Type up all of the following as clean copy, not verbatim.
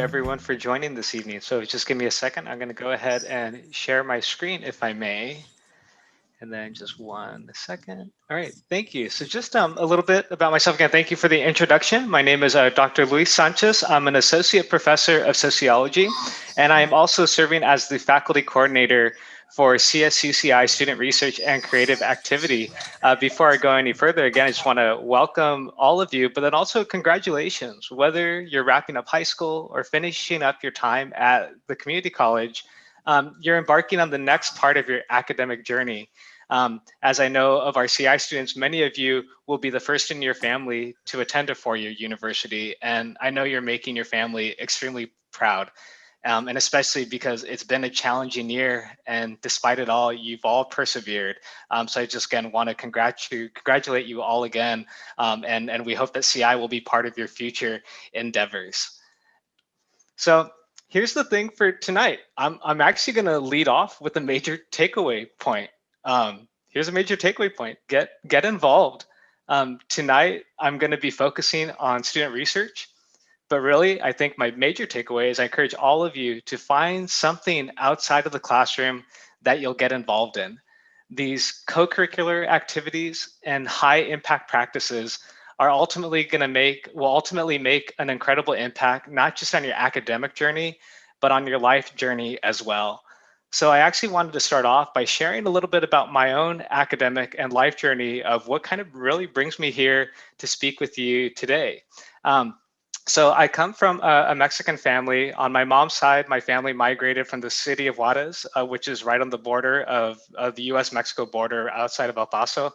everyone for joining this evening. So just give me a second. I'm going to go ahead and share my screen if I may. And then just 1 second. All right, thank you. So just a little bit about myself again. Thank you for the introduction. My name is Dr. Luis Sanchez. I'm an associate professor of sociology, and I am also serving as the faculty coordinator for CSUCI Student Research and Creative Activity. Before I go any further, again, I just want to welcome all of you, but then also congratulations, whether you're wrapping up high school or finishing up your time at the community college, you're embarking on the next part of your academic journey. As I know of our CI students, many of you will be the first in your family to attend a four-year university, and I know you're making your family extremely proud. And especially because it's been a challenging year, and despite it all, you've all persevered. So I just again want to congratulate you all again, and we hope that CI will be part of your future endeavors. So here's the thing for tonight. I'm actually going to lead off with a major takeaway point. Here's a major takeaway point. Get involved. Tonight, I'm going to be focusing on student research. But really, I think my major takeaway is I encourage all of you to find something outside of the classroom that you'll get involved in. These co-curricular activities and high impact practices are will ultimately make an incredible impact, not just on your academic journey, but on your life journey as well. So I actually wanted to start off by sharing a little bit about my own academic and life journey of what kind of really brings me here to speak with you today. So I come from a Mexican family. On my mom's side, my family migrated from the city of Juarez, which is right on the border of the US-Mexico border outside of El Paso,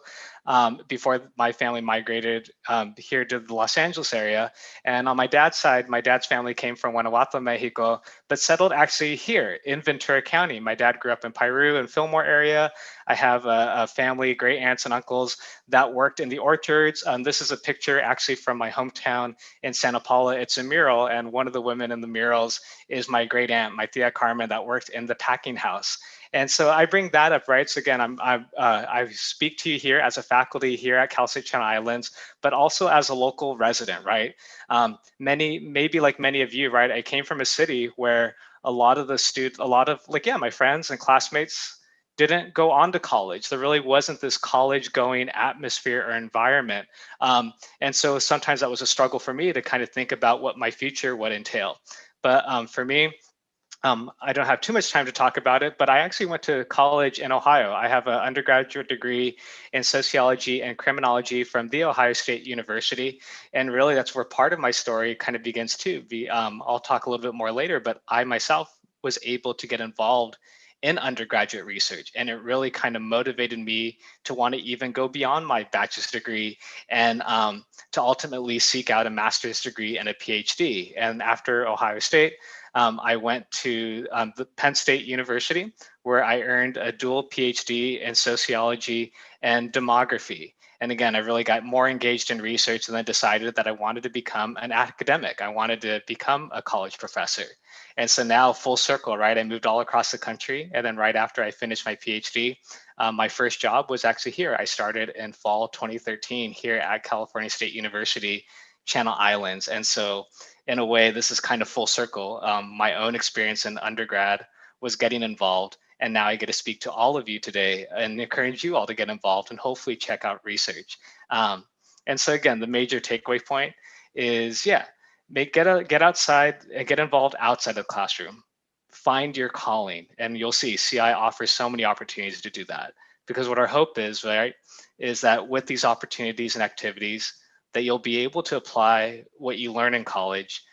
before my family migrated here to the Los Angeles area. And on my dad's side, my dad's family came from Guanajuato, Mexico, but settled actually here in Ventura County. My dad grew up in Piru and Fillmore area. I have a family, great aunts and uncles that worked in the orchards. This is a picture actually from my hometown in Santa Paula. It's a mural, and one of the women in the murals is my great aunt, my tia Carmen, that worked in the packing house. And so I bring that up, right? So again, I speak to you here as a faculty here at Cal State Channel Islands, but also as a local resident, right? Maybe like many of you, right? I came from a city where a lot of my friends and classmates didn't go on to college. There really wasn't this college going atmosphere or environment. And so sometimes that was a struggle for me to kind of think about what my future would entail. But for me, I don't have too much time to talk about it, but I actually went to college in Ohio. I have an undergraduate degree in sociology and criminology from The Ohio State University. And really that's where part of my story kind of begins too. I'll talk a little bit more later, but I myself was able to get involved in undergraduate research. And it really kind of motivated me to want to even go beyond my bachelor's degree and to ultimately seek out a master's degree and a PhD. And after Ohio State, I went to the Penn State University, where I earned a dual PhD in sociology and demography. And again, I really got more engaged in research and then decided that I wanted to become an academic. I wanted to become a college professor. And so now full circle, right? I moved all across the country. And then right after I finished my PhD, my first job was actually here. I started in fall 2013 here at California State University, Channel Islands. And so in a way, this is kind of full circle. My own experience in undergrad was getting involved. And now I get to speak to all of you today and encourage you all to get involved and hopefully check out research. And so again, the major takeaway point is, get outside and get involved outside of the classroom. Find your calling, and you'll see CI offers so many opportunities to do that. Because what our hope is, right, is that with these opportunities and activities, that you'll be able to apply what you learn in college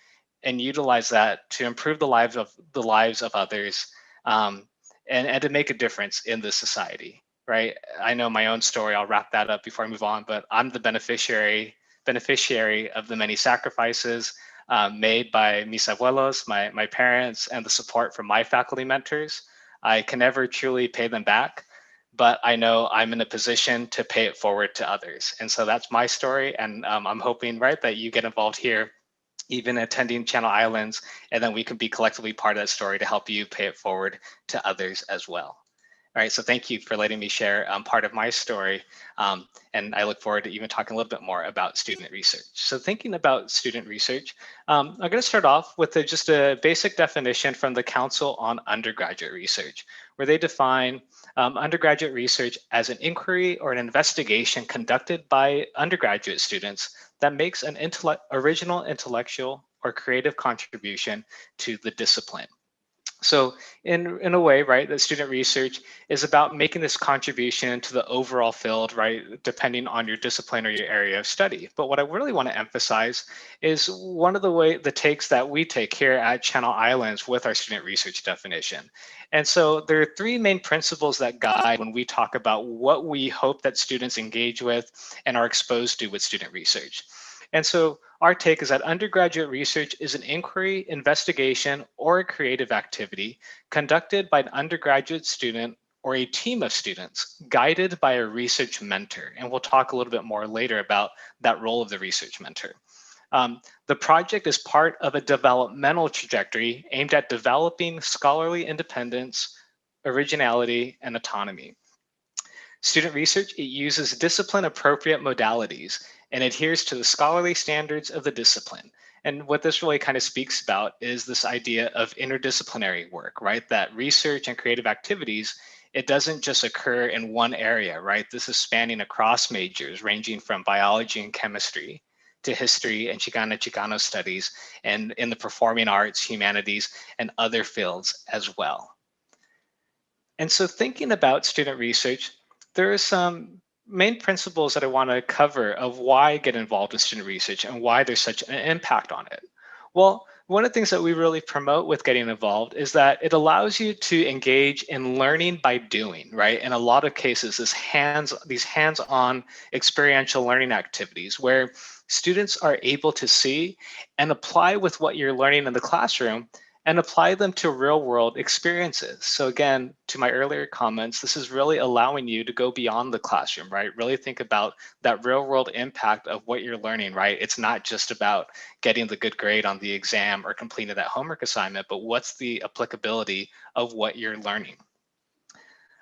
and utilize that to improve the lives of others, and to make a difference in this society, right? I know my own story. I'll wrap that up before I move on, but I'm the beneficiary of the many sacrifices made by mis abuelos, my parents, and the support from my faculty mentors. I can never truly pay them back, but I know I'm in a position to pay it forward to others. And so that's my story. And I'm hoping, right, that you get involved here, even attending Channel Islands, and then we can be collectively part of that story to help you pay it forward to others as well. All right, so thank you for letting me share part of my story. And I look forward to even talking a little bit more about student research. So thinking about student research, I'm going to start off with just a basic definition from the Council on Undergraduate Research, where they define undergraduate research as an inquiry or an investigation conducted by undergraduate students that makes an original intellectual or creative contribution to the discipline. So in a way, right, that student research is about making this contribution to the overall field, right, depending on your discipline or your area of study. But what I really want to emphasize is one of the takes that we take here at Channel Islands with our student research definition. And so there are three main principles that guide when we talk about what we hope that students engage with and are exposed to with student research. And so our take is that undergraduate research is an inquiry, investigation, or a creative activity conducted by an undergraduate student or a team of students guided by a research mentor. And we'll talk a little bit more later about that role of the research mentor. The project is part of a developmental trajectory aimed at developing scholarly independence, originality, and autonomy. Student research, it uses discipline appropriate modalities and adheres to the scholarly standards of the discipline. And what this really kind of speaks about is this idea of interdisciplinary work, right? That research and creative activities, it doesn't just occur in one area, right? This is spanning across majors ranging from biology and chemistry to history and Chicano studies, and in the performing arts, humanities, and other fields as well. And so thinking about student research, there are some main principles that I want to cover of why get involved in student research and why there's such an impact on it. Well, one of the things that we really promote with getting involved is that it allows you to engage in learning by doing, right? In a lot of cases, these hands-on experiential learning activities where students are able to see and apply with what you're learning in the classroom and apply them to real world experiences. So again, to my earlier comments, this is really allowing you to go beyond the classroom, right? Really think about that real world impact of what you're learning, right? It's not just about getting the good grade on the exam or completing that homework assignment, but what's the applicability of what you're learning?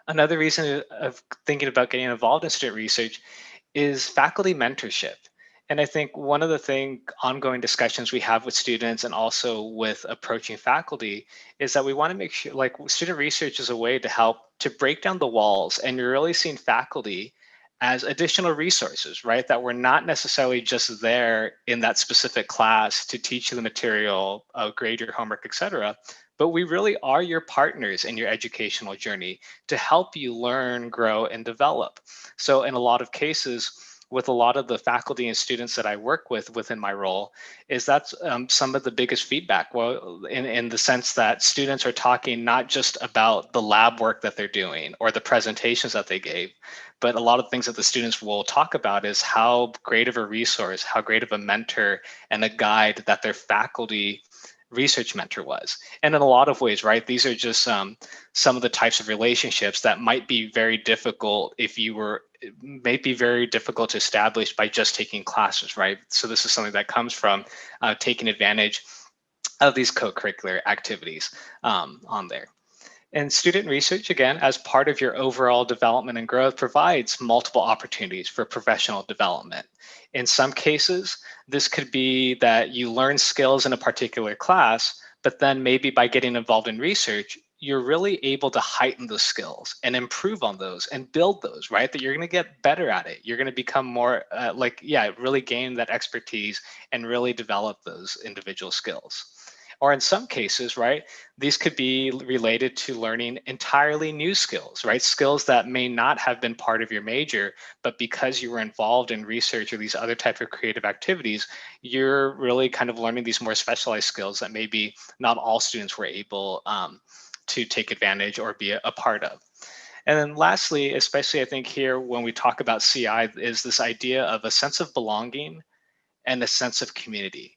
Another reason of thinking about getting involved in student research is faculty mentorship. And I think one of the ongoing discussions we have with students and also with approaching faculty is that we want to make sure, like, student research is a way to help to break down the walls, and you're really seeing faculty as additional resources, right? That we're not necessarily just there in that specific class to teach you the material, grade your homework, etc. But we really are your partners in your educational journey to help you learn, grow, and develop. So in a lot of cases, with a lot of the faculty and students that I work with within my role, is that's some of the biggest feedback. Well, in the sense that students are talking not just about the lab work that they're doing or the presentations that they gave, but a lot of things that the students will talk about is how great of a resource, how great of a mentor and a guide that their faculty research mentor was. And in a lot of ways, right, these are just some of the types of relationships that might be very difficult may be very difficult to establish by just taking classes, right? So this is something that comes from taking advantage of these co-curricular activities on there. And student research, again, as part of your overall development and growth, provides multiple opportunities for professional development. In some cases, this could be that you learn skills in a particular class, but then maybe by getting involved in research, you're really able to heighten those skills and improve on those and build those, right? That you're going to get better at it. You're going to become more really gain that expertise and really develop those individual skills. Or in some cases, right, these could be related to learning entirely new skills, right? Skills that may not have been part of your major, but because you were involved in research or these other type of creative activities, you're really kind of learning these more specialized skills that maybe not all students were able to take advantage or be a part of. And then lastly, especially I think here when we talk about CI, is this idea of a sense of belonging and a sense of community.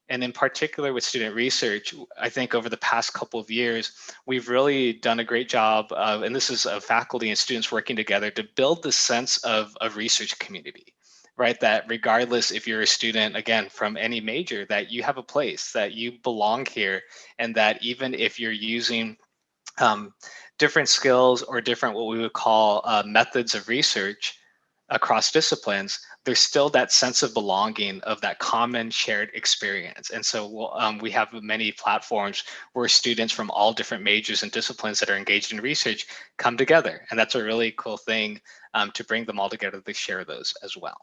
And in particular with student research, I think over the past couple of years, we've really done a great job of, and this is of faculty and students working together to build the sense of a research community, right? That regardless if you're a student, again, from any major, that you have a place, that you belong here, and that even if you're using different skills or different what we would call methods of research across disciplines, there's still that sense of belonging of that common shared experience. And so we have many platforms where students from all different majors and disciplines that are engaged in research come together. And that's a really cool thing to bring them all together to share those as well.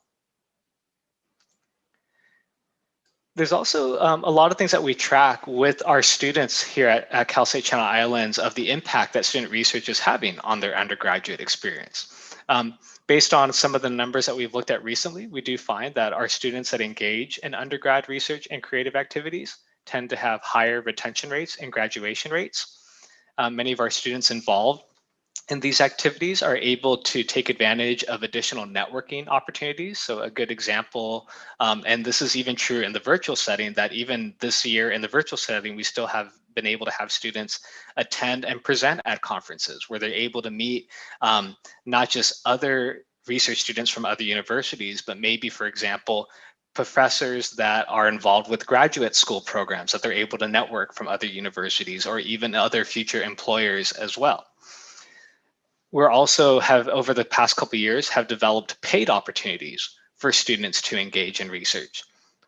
There's also a lot of things that we track with our students here at Cal State Channel Islands of the impact that student research is having on their undergraduate experience. Based on some of the numbers that we've looked at recently, we do find that our students that engage in undergrad research and creative activities tend to have higher retention rates and graduation rates. Many of our students involved in these activities are able to take advantage of additional networking opportunities. So a good example, and this is even true in the virtual setting, that even this year in the virtual setting, we still have been able to have students attend and present at conferences where they're able to meet not just other research students from other universities, but maybe, for example, professors that are involved with graduate school programs that they're able to network from other universities or even other future employers as well. We're also have over the past couple of years have developed paid opportunities for students to engage in research.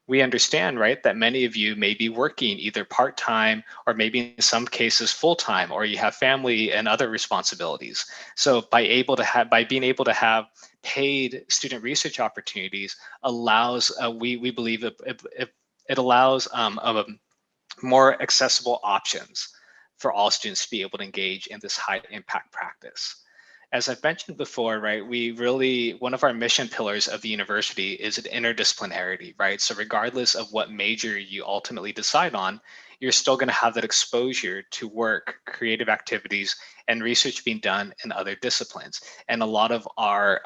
We understand, right, that many of you may be working either part-time or maybe in some cases full-time, or you have family and other responsibilities. So by being able to have paid student research opportunities allows, we believe it allows more accessible options for all students to be able to engage in this high impact practice. As I've mentioned before, right, one of our mission pillars of the university is interdisciplinarity, right? So regardless of what major you ultimately decide on, you're still going to have that exposure to work, creative activities, and research being done in other disciplines. And a lot of our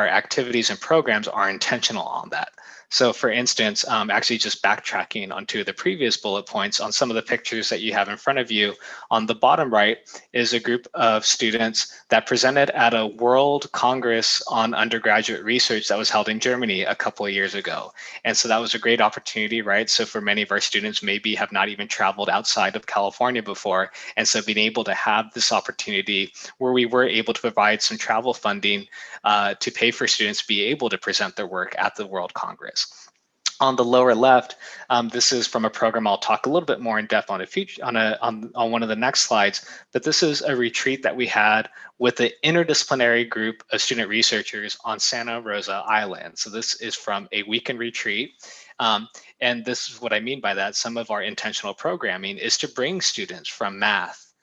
activities and programs are intentional on that. So for instance, actually just backtracking onto the previous bullet points on some of the pictures that you have in front of you, on the bottom right is a group of students that presented at a World Congress on Undergraduate Research that was held in Germany a couple of years ago. And so that was a great opportunity, right? So for many of our students maybe have not even traveled outside of California before. And so being able to have this opportunity where we were able to provide some travel funding to pay for students to be able to present their work at the World Congress. On the lower left, this is from a program I'll talk a little bit more in depth on on one of the next slides, but this is a retreat that we had with the interdisciplinary group of student researchers on Santa Rosa Island. So this is from a weekend retreat. And this is what I mean by that. Some of our intentional programming is to bring students from math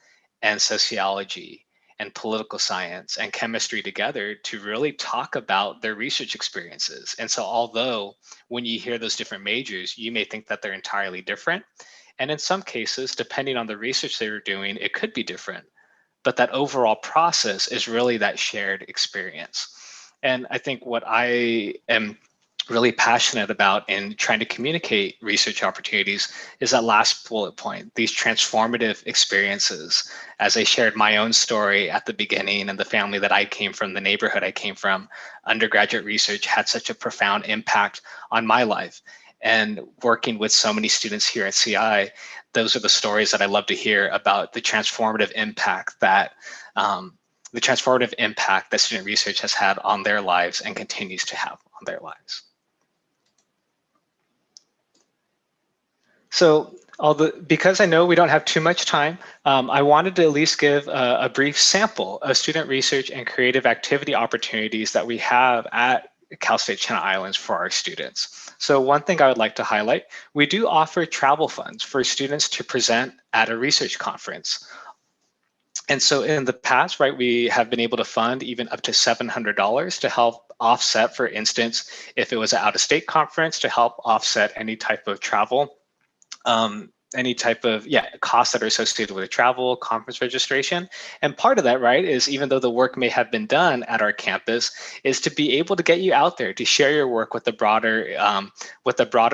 and sociology and political science and chemistry together to really talk about their research experiences. And so although when you hear those different majors, you may think that they're entirely different. And in some cases, depending on the research they were doing, it could be different. But that overall process is really that shared experience. And I think what I am really passionate about in trying to communicate research opportunities is that last bullet point, these transformative experiences. As I shared my own story at the beginning and the family that I came from, the neighborhood I came from, undergraduate research had such a profound impact on my life. And working with so many students here at CI, those are the stories that I love to hear about the transformative impact that student research has had on their lives and continues to have on their lives. So because I know we don't have too much time, I wanted to at least give a brief sample of student research and creative activity opportunities that we have at Cal State Channel Islands for our students. So one thing I would like to highlight, we do offer travel funds for students to present at a research conference. And so in the past, right, we have been able to fund even up to $700 to help offset, for instance, if it was an out-of-state conference, to help offset any type of travel, any type of costs that are associated with travel, conference registration. And part of that, right, is even though the work may have been done at our campus, is to be able to get you out there to share your work with the broader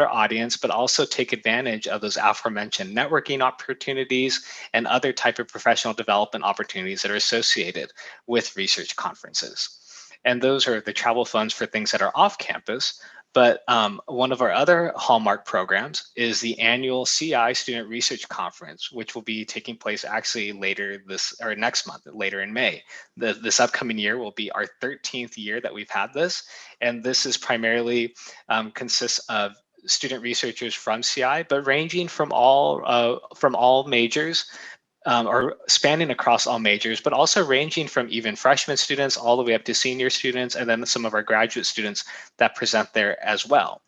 audience, but also take advantage of those aforementioned networking opportunities and other type of professional development opportunities that are associated with research conferences. And those are the travel funds for things that are off campus. But one of our other hallmark programs is the annual CI Student Research Conference, which will be taking place actually later this or next month, later in May. This upcoming year will be our 13th year that we've had this. And this is primarily consists of student researchers from CI, but ranging from all majors, or spanning across all majors, but also ranging from even freshman students all the way up to senior students, and then some of our graduate students that present there as well.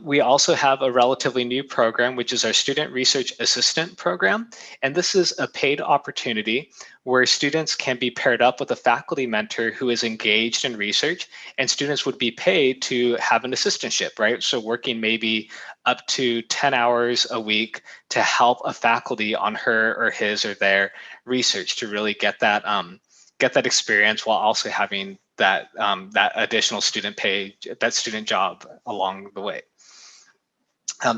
We also have a relatively new program, which is our Student Research Assistant program. And this is a paid opportunity where students can be paired up with a faculty mentor who is engaged in research, and students would be paid to have an assistantship, right? So working maybe up to 10 hours a week to help a faculty on her or his or their research to really get that experience while also having that additional student pay, that student job along the way.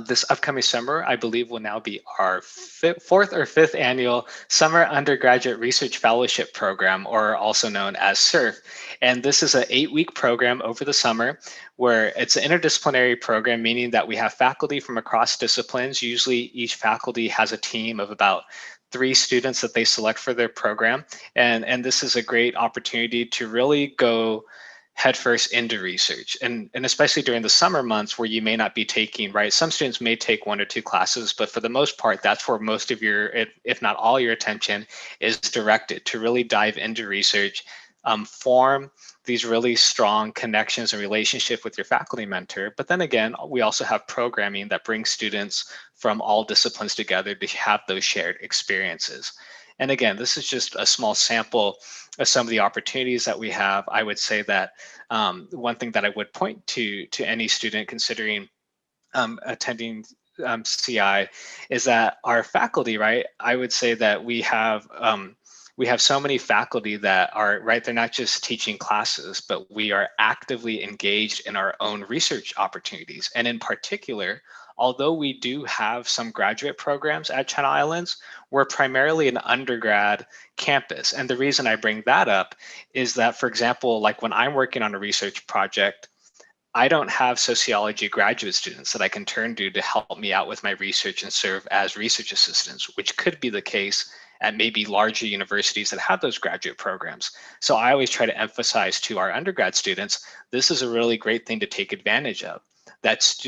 This upcoming summer, I believe, will now be our fourth or fifth annual Summer Undergraduate Research Fellowship Program, or also known as SURF. And this is an 8-week program over the summer where it's an interdisciplinary program, meaning that we have faculty from across disciplines. Usually each faculty has a team of about 3 students that they select for their program. And this is a great opportunity to really go headfirst into research, and especially during the summer months where you may not be taking, right? Some students may take 1 or 2 classes, but for the most part, that's where most of your, if not all your attention is directed to really dive into research, form these really strong connections and relationship with your faculty mentor. But then again, we also have programming that brings students from all disciplines together to have those shared experiences. And again, this is just a small sample of some of the opportunities that we have. I would say that one thing that I would point to any student considering attending CI is that our faculty, right? I would say that we have so many faculty that are, right, they're not just teaching classes, but we are actively engaged in our own research opportunities. And in particular, although we do have some graduate programs at Channel Islands, we're primarily an undergrad campus. And the reason I bring that up is that, for example, like when I'm working on a research project, I don't have sociology graduate students that I can turn to help me out with my research and serve as research assistants, which could be the case at maybe larger universities that have those graduate programs. So I always try to emphasize to our undergrad students, this is a really great thing to take advantage of. That's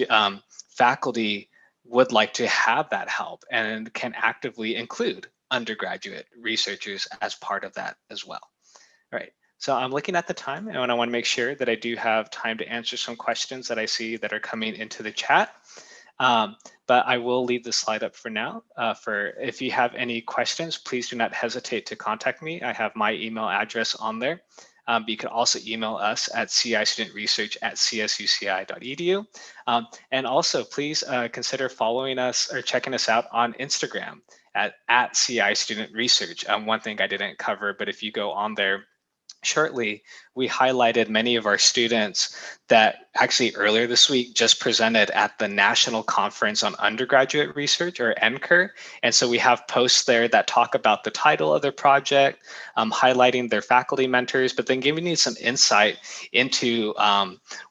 faculty would like to have that help and can actively include undergraduate researchers as part of that as well. All right. So I'm looking at the time, and I want to make sure that I do have time to answer some questions that I see that are coming into the chat. But I will leave the slide up for now. For if you have any questions, please do not hesitate to contact me. I have my email address on there. But you can also email us at cistudentresearch@csuci.edu. And also, please consider following us or checking us out on Instagram at CI Student Research. One thing I didn't cover, but if you go on there shortly, we highlighted many of our students that actually earlier this week just presented at the National Conference on Undergraduate Research, or NCUR. And so we have posts there that talk about the title of their project, highlighting their faculty mentors, but then giving you some insight into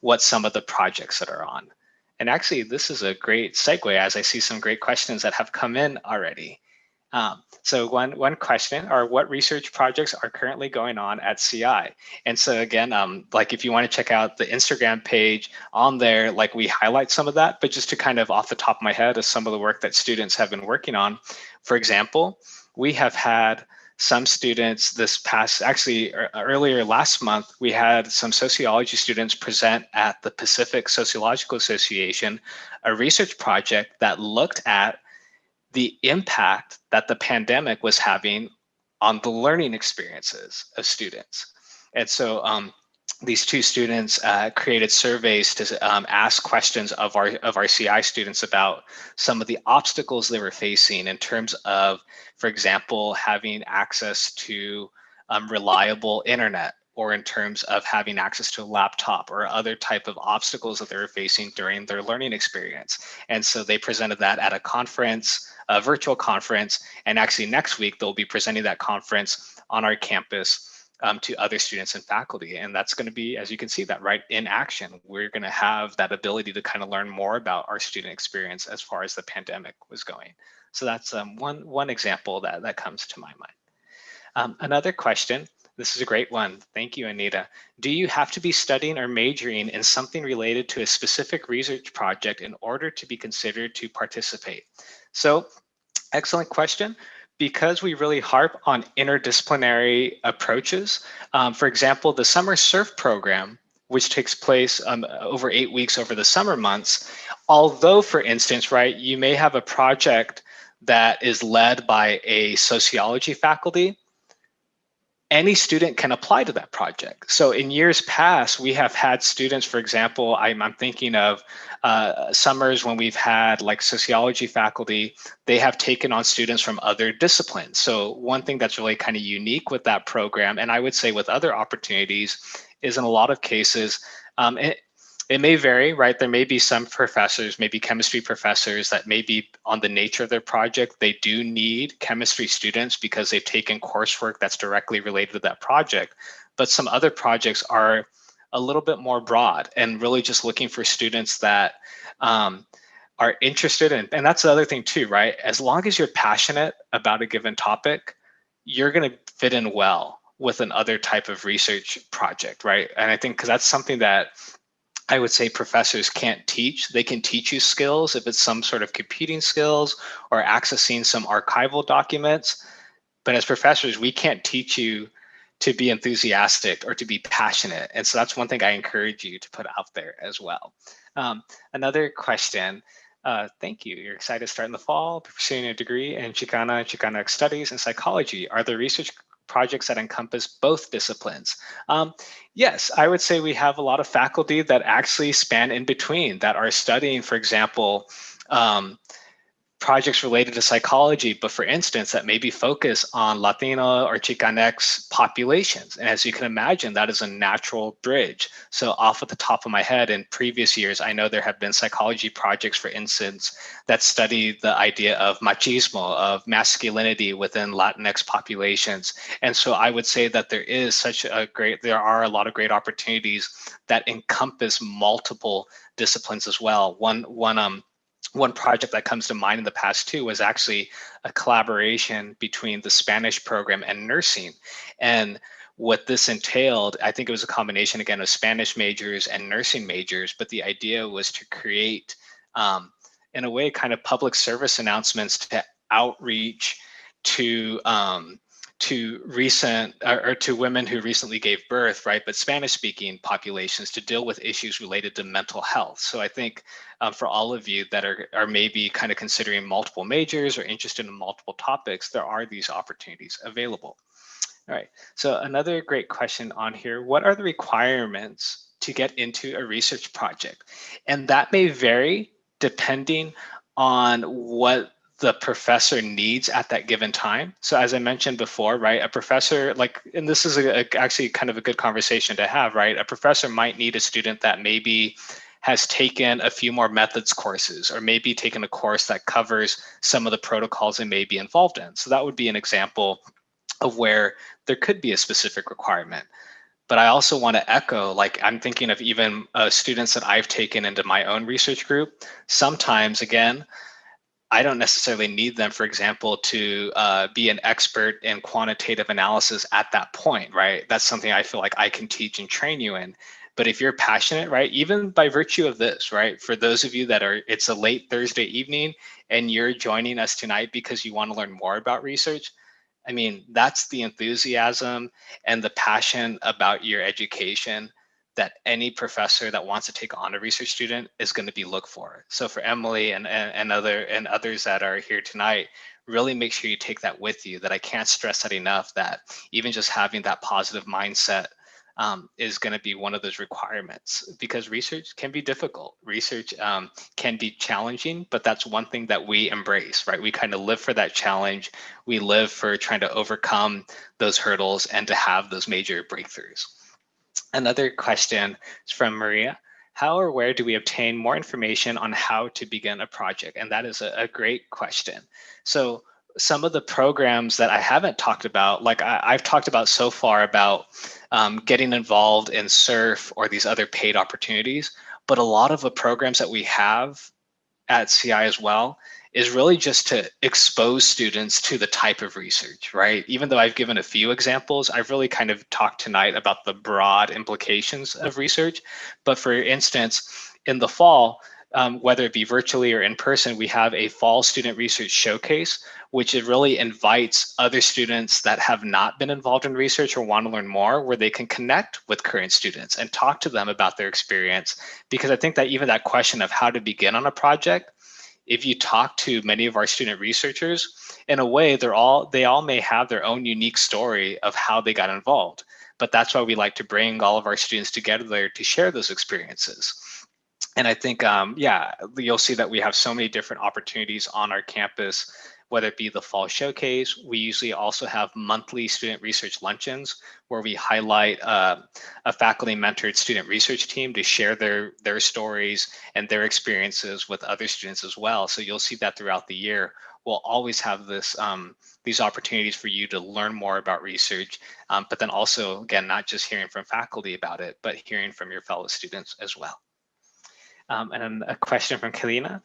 what some of the projects that are on. And actually, this is a great segue as I see some great questions that have come in already. So one question are, what research projects are currently going on at CI? And so again, like if you want to check out the Instagram page on there, like we highlight some of that, but just to kind of off the top of my head of some of the work that students have been working on. For example, we have had some students this past, actually earlier last month, we had some sociology students present at the Pacific Sociological Association, a research project that looked at the impact that the pandemic was having on the learning experiences of students. And so these 2 students created surveys to ask questions of our CI students about some of the obstacles they were facing in terms of, for example, having access to reliable internet, or in terms of having access to a laptop, or other type of obstacles that they were facing during their learning experience. And so they presented that at a conference, a virtual conference, and actually next week they'll be presenting that conference on our campus to other students and faculty. And that's going to be, as you can see that, right, in action. We're going to have that ability to kind of learn more about our student experience as far as the pandemic was going. So that's one example that comes to my mind. Another question, this is a great one. Thank you, Anita. Do you have to be studying or majoring in something related to a specific research project in order to be considered to participate? So, excellent question. Because we really harp on interdisciplinary approaches, for example, the summer surf program, which takes place over 8 weeks over the summer months, although, for instance, right, you may have a project that is led by a sociology faculty, any student can apply to that project. So in years past, we have had students, for example, I'm thinking of summers when we've had like sociology faculty, they have taken on students from other disciplines. So one thing that's really kind of unique with that program, and I would say with other opportunities, is in a lot of cases, it may vary, right? There may be some professors, maybe chemistry professors, that may be on the nature of their project, they do need chemistry students because they've taken coursework that's directly related to that project. But some other projects are a little bit more broad and really just looking for students that are interested in, and that's the other thing too, right? As long as you're passionate about a given topic, you're going to fit in well with another type of research project, right? And I think because that's something that I would say professors can't teach. They can teach you skills if it's some sort of computing skills or accessing some archival documents. But as professors, we can't teach you to be enthusiastic or to be passionate. And so that's one thing I encourage you to put out there as well. Another question. Thank you. You're excited to start in the fall, pursuing a degree in Chicana studies and psychology. Are there research projects that encompass both disciplines? Yes, I would say we have a lot of faculty that actually span in between, that are studying, for example, projects related to psychology, but for instance, that maybe focus on Latino or Chicanx populations. And as you can imagine, that is a natural bridge. So off at the top of my head, in previous years, I know there have been psychology projects, for instance, that study the idea of machismo, of masculinity within Latinx populations. And so I would say that there are a lot of great opportunities that encompass multiple disciplines as well. One project that comes to mind in the past too was actually a collaboration between the Spanish program and nursing. And what this entailed, I think it was a combination again of Spanish majors and nursing majors, but the idea was to create, in a way, kind of public service announcements to outreach to recent or to women who recently gave birth, right? But Spanish speaking populations, to deal with issues related to mental health. So I think for all of you that are maybe kind of considering multiple majors or interested in multiple topics, there are these opportunities available. All right, so another great question on here, what are the requirements to get into a research project? And that may vary depending on what the professor needs at that given time. So as I mentioned before, right, a professor, like, and this is actually kind of a good conversation to have, right? A professor might need a student that maybe has taken a few more methods courses, or maybe taken a course that covers some of the protocols they may be involved in. So that would be an example of where there could be a specific requirement. But I also want to echo, like, I'm thinking of even students that I've taken into my own research group. Sometimes, again, I don't necessarily need them, for example, to be an expert in quantitative analysis at that point, right? That's something I feel like I can teach and train you in. But if you're passionate, right, even by virtue of this, right, for those of you that it's a late Thursday evening and you're joining us tonight because you want to learn more about research, I mean, that's the enthusiasm and the passion about your education that any professor that wants to take on a research student is going to be looked for. So for Emily and others that are here tonight, really make sure you take that with you, that I can't stress that enough, that even just having that positive mindset is going to be one of those requirements, because research can be difficult. Research can be challenging, but that's one thing that we embrace, right? We kind of live for that challenge. We live for trying to overcome those hurdles and to have those major breakthroughs. Another question is from Maria. How or where do we obtain more information on how to begin a project? And that is a great question. So some of the programs that I haven't talked about, like I've talked about so far about getting involved in SURF or these other paid opportunities, but a lot of the programs that we have at CI as well is really just to expose students to the type of research, right? Even though I've given a few examples, I've really kind of talked tonight about the broad implications of research. But for instance, in the fall, whether it be virtually or in person, we have a fall student research showcase, which it really invites other students that have not been involved in research or want to learn more, where they can connect with current students and talk to them about their experience. Because I think that even that question of how to begin on a project, if you talk to many of our student researchers, in a way, they all may have their own unique story of how they got involved. But that's why we like to bring all of our students together to share those experiences. And I think, yeah, you'll see that we have so many different opportunities on our campus, whether it be the fall showcase. We usually also have monthly student research luncheons where we highlight a faculty mentored student research team to share their stories and their experiences with other students as well. So you'll see that throughout the year. We'll always have these opportunities for you to learn more about research, but then also, again, not just hearing from faculty about it, but hearing from your fellow students as well. And then a question from Kalina: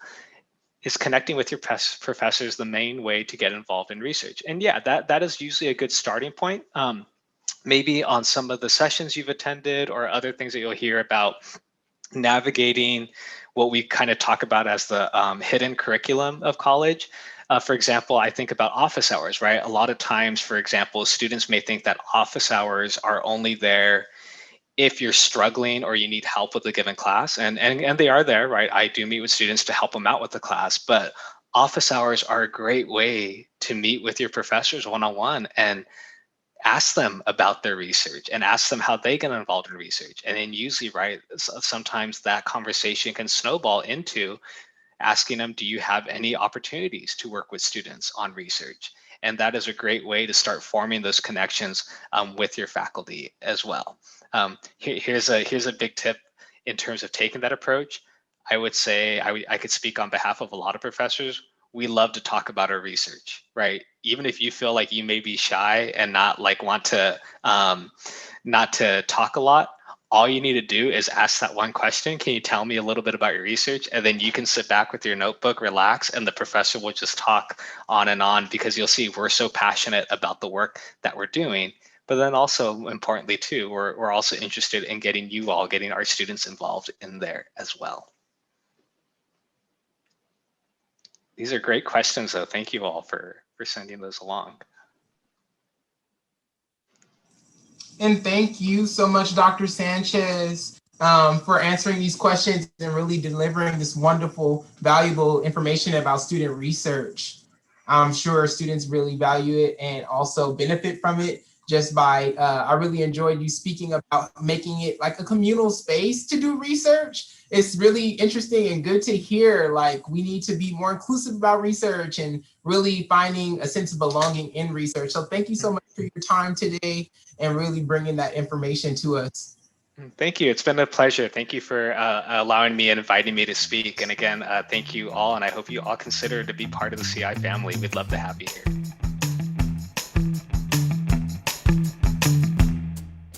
is connecting with your professors the main way to get involved in research? And yeah, that is usually a good starting point. Maybe on some of the sessions you've attended or other things that you'll hear about navigating what we kind of talk about as the hidden curriculum of college. For example, I think about office hours, right? A lot of times, for example, students may think that office hours are only there if you're struggling or you need help with a given class, and they are there, right? I do meet with students to help them out with the class, but office hours are a great way to meet with your professors one-on-one and ask them about their research and ask them how they get involved in research. And then usually, right, sometimes that conversation can snowball into asking them, do you have any opportunities to work with students on research? And that is a great way to start forming those connections with your faculty as well. Here's a big tip in terms of taking that approach. I would say I could speak on behalf of a lot of professors. We love to talk about our research, right? Even if you feel like you may be shy and not like want to not to talk a lot, all you need to do is ask that one question. Can you tell me a little bit about your research? And then you can sit back with your notebook, relax, and the professor will just talk on and on, because you'll see we're so passionate about the work that we're doing. But then also importantly too, we're also interested in getting our students involved in there as well. These are great questions though. Thank you all for sending those along. And thank you so much, Dr. Sanchez, for answering these questions and really delivering this wonderful, valuable information about student research. I'm sure students really value it and also benefit from it just by, I really enjoyed you speaking about making it like a communal space to do research. It's really interesting and good to hear, like, we need to be more inclusive about research and really finding a sense of belonging in research. So thank you so much for your time today and really bringing that information to us. Thank you. It's been a pleasure. Thank you for allowing me and inviting me to speak. And again, thank you all. And I hope you all consider to be part of the CI family. We'd love to have you here.